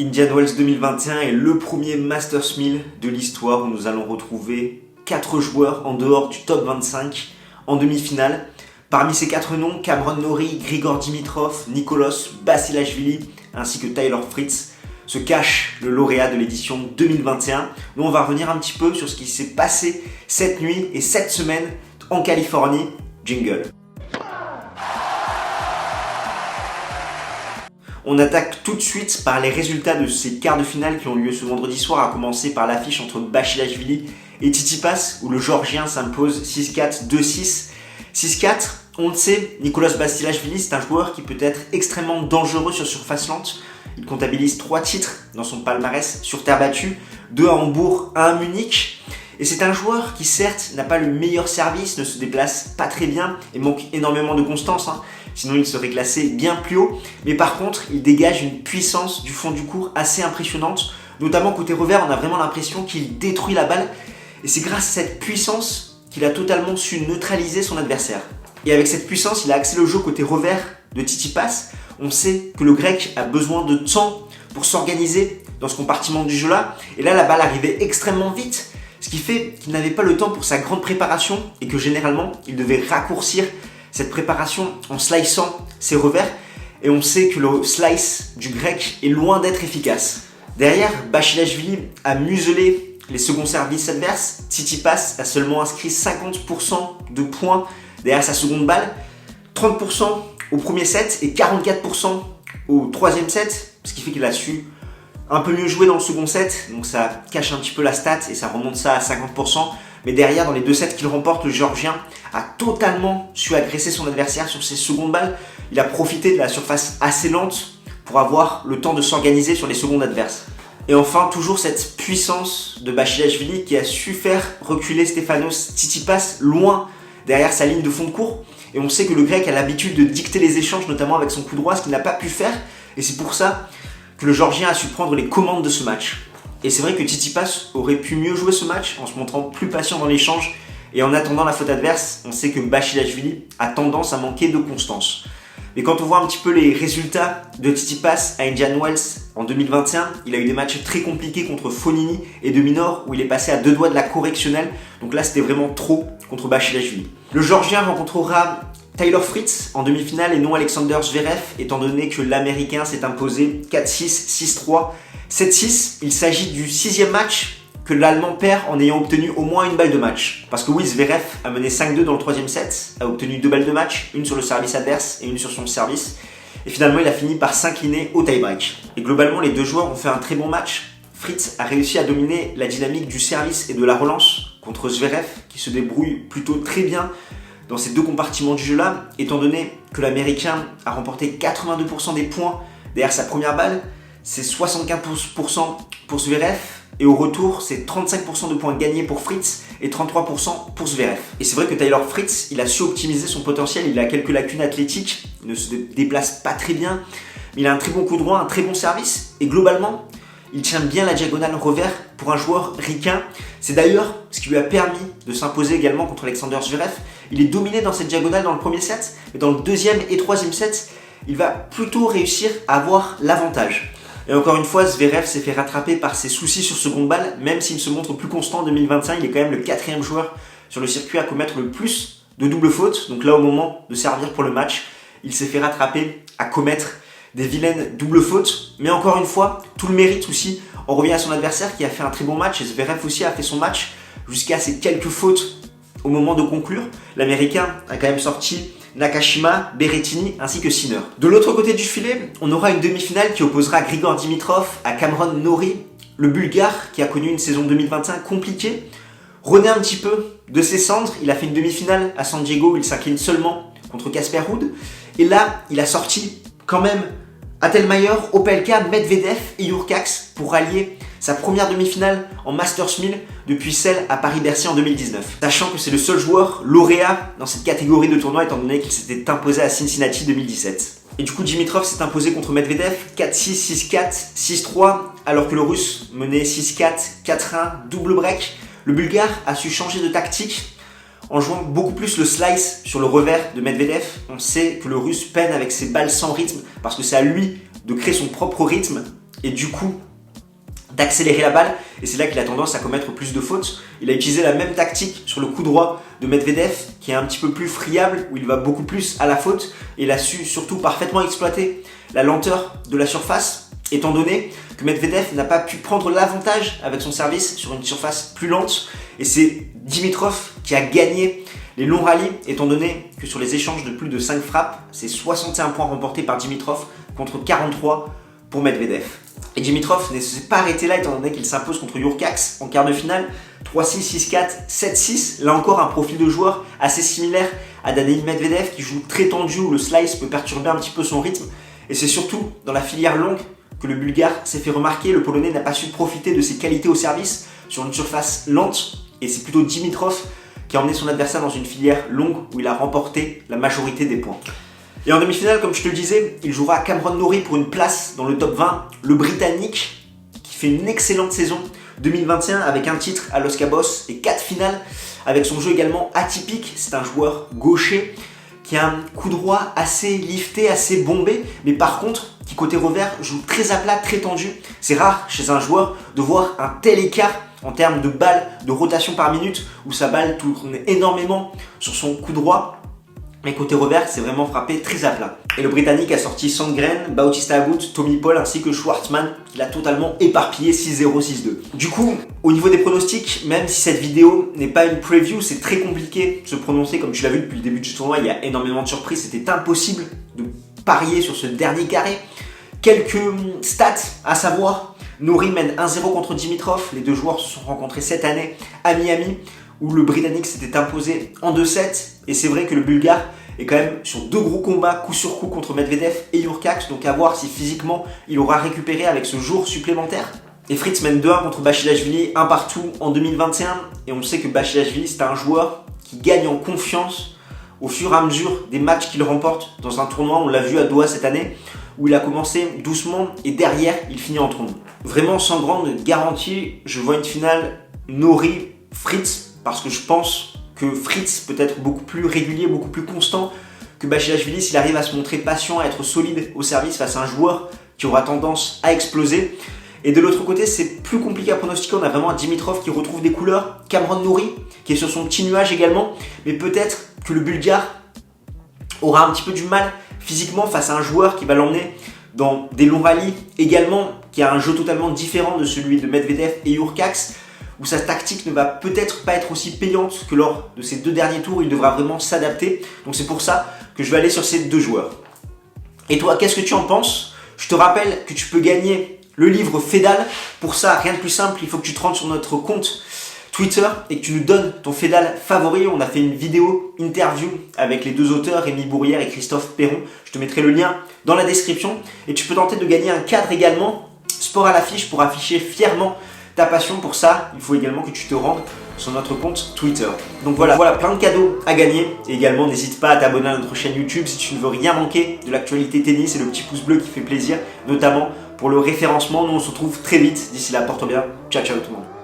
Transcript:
Indian Wells 2021 est le premier Masters 1000 de l'histoire où nous allons retrouver 4 joueurs en dehors du top 25 en demi-finale. Parmi ces 4 noms, Cameron Norrie, Grigor Dimitrov, Nicolas Basilashvili ainsi que Taylor Fritz se cache le lauréat de l'édition 2021. Nous on va revenir un petit peu sur ce qui s'est passé cette nuit et cette semaine en Californie. Jingle. On attaque tout de suite par les résultats de ces quarts de finale qui ont lieu ce vendredi soir, à commencer par l'affiche entre Basilashvili et Tsitsipas où le Géorgien s'impose 6-4, 2-6. 6-4, on le sait, Nicolas Basilashvili c'est un joueur qui peut être extrêmement dangereux sur surface lente. Il comptabilise 3 titres dans son palmarès sur terre battue, 2 à Hambourg, 1 à Munich. Et c'est un joueur qui certes n'a pas le meilleur service, ne se déplace pas très bien et manque énormément de constance, sinon il serait classé bien plus haut. Mais par contre, il dégage une puissance du fond du court assez impressionnante, notamment côté revers, on a vraiment l'impression qu'il détruit la balle. Et c'est grâce à cette puissance qu'il a totalement su neutraliser son adversaire. Et avec cette puissance, il a axé le jeu côté revers de Tsitsipas. On sait que le grec a besoin de temps pour s'organiser dans ce compartiment du jeu-là. Et là, la balle arrivait extrêmement vite. Ce qui fait qu'il n'avait pas le temps pour sa grande préparation et que généralement, il devait raccourcir cette préparation en sliceant ses revers. Et on sait que le slice du grec est loin d'être efficace. Derrière, Basilashvili a muselé les seconds services adverses. Tsitsipas a seulement inscrit 50% de points derrière sa seconde balle, 30% au premier set et 44% au troisième set, ce qui fait qu'il a su un peu mieux jouer dans le second set, donc ça cache un petit peu la stat et ça remonte ça à 50%. Mais derrière, dans les 2 sets qu'il remporte, le Géorgien a totalement su agresser son adversaire sur ses secondes balles. Il a profité de la surface assez lente pour avoir le temps de s'organiser sur les secondes adverses. Et enfin, toujours cette puissance de Basilashvili qui a su faire reculer Stefanos Tsitsipas loin derrière sa ligne de fond de court. Et on sait que le grec a l'habitude de dicter les échanges, notamment avec son coup droit, ce qu'il n'a pas pu faire. Et c'est pour ça que le Géorgien a su prendre les commandes de ce match. Et c'est vrai que Tsitsipas aurait pu mieux jouer ce match en se montrant plus patient dans l'échange. Et en attendant la faute adverse, on sait que Basilashvili a tendance à manquer de constance. Mais quand on voit un petit peu les résultats de Tsitsipas à Indian Wells en 2021, il a eu des matchs très compliqués contre Fognini et de Minaur où il est passé à 2 doigts de la correctionnelle. Donc là, c'était vraiment trop contre Basilashvili. Le Géorgien rencontrera Taylor Fritz en demi-finale et non Alexander Zverev, étant donné que l'Américain s'est imposé 4-6, 6-3, 7-6. Il s'agit du 6e match que l'Allemand perd en ayant obtenu au moins une balle de match. Parce que oui, Zverev a mené 5-2 dans le 3e set, a obtenu 2 balles de match, une sur le service adverse et une sur son service. Et finalement, il a fini par s'incliner au tie-break. Et globalement, les 2 joueurs ont fait un très bon match. Fritz a réussi à dominer la dynamique du service et de la relance contre Zverev, qui se débrouille plutôt très bien dans ces 2 compartiments du jeu-là, étant donné que l'Américain a remporté 82% des points derrière sa première balle, c'est 75% pour Zverev, et au retour, c'est 35% de points gagnés pour Fritz et 33% pour Zverev. Et c'est vrai que Taylor Fritz, il a su optimiser son potentiel, il a quelques lacunes athlétiques, il ne se déplace pas très bien, mais il a un très bon coup droit, un très bon service, et globalement, il tient bien la diagonale revers pour un joueur ricain. C'est d'ailleurs ce qui lui a permis de s'imposer également contre Alexander Zverev. Il est dominé dans cette diagonale dans le premier set, mais dans le 2e et 3e set, il va plutôt réussir à avoir l'avantage. Et encore une fois, Zverev s'est fait rattraper par ses soucis sur seconde balle, même s'il se montre plus constant en 2025, il est quand même le 4e joueur sur le circuit à commettre le plus de doubles fautes. Donc là, au moment de servir pour le match, il s'est fait rattraper à commettre des vilaines doubles fautes, mais encore une fois, tout le mérite aussi, on revient à son adversaire qui a fait un très bon match, et Zverev aussi a fait son match jusqu'à ces quelques fautes au moment de conclure. L'Américain a quand même sorti Nakashima, Berrettini ainsi que Sinner. De l'autre côté du filet, on aura une demi-finale qui opposera Grigor Dimitrov à Cameron Norrie, le Bulgare qui a connu une saison 2021 compliquée. Renaît un petit peu de ses cendres, il a fait une demi-finale à San Diego où il s'incline seulement contre Casper Ruud, et là, il a sorti quand même Atelmayer, Opelka, Medvedev et Hurkacz pour rallier sa première demi-finale en Masters 1000 depuis celle à Paris-Bercy en 2019. Sachant que c'est le seul joueur lauréat dans cette catégorie de tournoi étant donné qu'il s'était imposé à Cincinnati 2017. Et du coup, Dimitrov s'est imposé contre Medvedev 4-6, 6-4, 6-3 alors que le Russe menait 6-4, 4-1, double break. Le Bulgare a su changer de tactique en jouant beaucoup plus le slice sur le revers de Medvedev. On sait que le Russe peine avec ses balles sans rythme parce que c'est à lui de créer son propre rythme et du coup d'accélérer la balle, et c'est là qu'il a tendance à commettre plus de fautes. Il a utilisé la même tactique sur le coup droit de Medvedev, qui est un petit peu plus friable, où il va beaucoup plus à la faute, et il a su surtout parfaitement exploiter la lenteur de la surface, étant donné que Medvedev n'a pas pu prendre l'avantage avec son service sur une surface plus lente, et c'est Dimitrov qui a gagné les longs rallyes, étant donné que sur les échanges de plus de 5 frappes, c'est 61 points remportés par Dimitrov contre 43 pour Medvedev. Et Dimitrov ne s'est pas arrêté là, étant donné qu'il s'impose contre Jurkacz en quart de finale, 3-6, 6-4, 7-6. Là encore, un profil de joueur assez similaire à Daniil Medvedev, qui joue très tendu, où le slice peut perturber un petit peu son rythme. Et c'est surtout dans la filière longue que le Bulgare s'est fait remarquer. Le Polonais n'a pas su profiter de ses qualités au service sur une surface lente, et c'est plutôt Dimitrov qui a emmené son adversaire dans une filière longue où il a remporté la majorité des points. Et en demi-finale, comme je te le disais, il jouera Cameron Norrie pour une place dans le top 20. Le Britannique, qui fait une excellente saison 2021 avec un titre à Los Cabos et 4 finales, avec son jeu également atypique. C'est un joueur gaucher qui a un coup droit assez lifté, assez bombé, mais par contre, qui côté revers joue très à plat, très tendu. C'est rare chez un joueur de voir un tel écart en termes de balles, de rotation par minute, où sa balle tourne énormément sur son coup droit. Mais côté revers, c'est vraiment frappé très à plat. Et le Britannique a sorti Sandgren, Bautista Agut, Tommy Paul ainsi que Schwartzman, qu'il a totalement éparpillé 6-0, 6-2. Du coup, au niveau des pronostics, même si cette vidéo n'est pas une preview, c'est très compliqué de se prononcer. Comme tu l'as vu depuis le début du tournoi, il y a énormément de surprises. C'était impossible de parier sur ce dernier carré. Quelques stats à savoir. Norrie mène 1-0 contre Dimitrov. Les deux joueurs se sont rencontrés cette année à Miami, où le Britannique s'était imposé en 2-7. Et c'est vrai que le Bulgare est quand même sur 2 gros combats coup sur coup contre Medvedev et Jurkacz. Donc à voir si physiquement il aura récupéré avec ce jour supplémentaire. Et Fritz mène 2-1 contre Basilashvili, un partout en 2021. Et on sait que Basilashvili, c'est un joueur qui gagne en confiance au fur et à mesure des matchs qu'il remporte dans un tournoi. On l'a vu à Doha cette année, où il a commencé doucement et derrière, il finit en trombe. Vraiment sans grande garantie, je vois une finale Norrie-Fritz, parce que je pense que Fritz peut être beaucoup plus régulier, beaucoup plus constant que Basilashvili s'il arrive à se montrer patient, à être solide au service face à un joueur qui aura tendance à exploser. Et de l'autre côté, c'est plus compliqué à pronostiquer. On a vraiment un Dimitrov qui retrouve des couleurs, Cameron Norrie qui est sur son petit nuage également, mais peut-être que le Bulgare aura un petit peu du mal physiquement face à un joueur qui va l'emmener dans des longs rallyes également, qui a un jeu totalement différent de celui de Medvedev et Jurkacz, où sa tactique ne va peut-être pas être aussi payante que lors de ces 2 derniers tours. Il devra vraiment s'adapter. Donc c'est pour ça que je vais aller sur ces 2 joueurs. Et toi, qu'est-ce que tu en penses? Je te rappelle que tu peux gagner le livre Fédal. Pour ça, rien de plus simple, il faut que tu te rendes sur notre compte Twitter et que tu nous donnes ton Fédal favori. On a fait une vidéo interview avec les 2 auteurs, Rémi Bourrière et Christophe Perron. Je te mettrai le lien dans la description. Et tu peux tenter de gagner un cadre également, sport à l'affiche, pour afficher fièrement ta passion. Pour ça, il faut également que tu te rendes sur notre compte Twitter. Donc voilà, plein de cadeaux à gagner. Et également, n'hésite pas à t'abonner à notre chaîne YouTube si tu ne veux rien manquer de l'actualité tennis, et le petit pouce bleu qui fait plaisir, notamment pour le référencement. Nous, on se retrouve très vite. D'ici là, porte bien. Ciao, ciao tout le monde.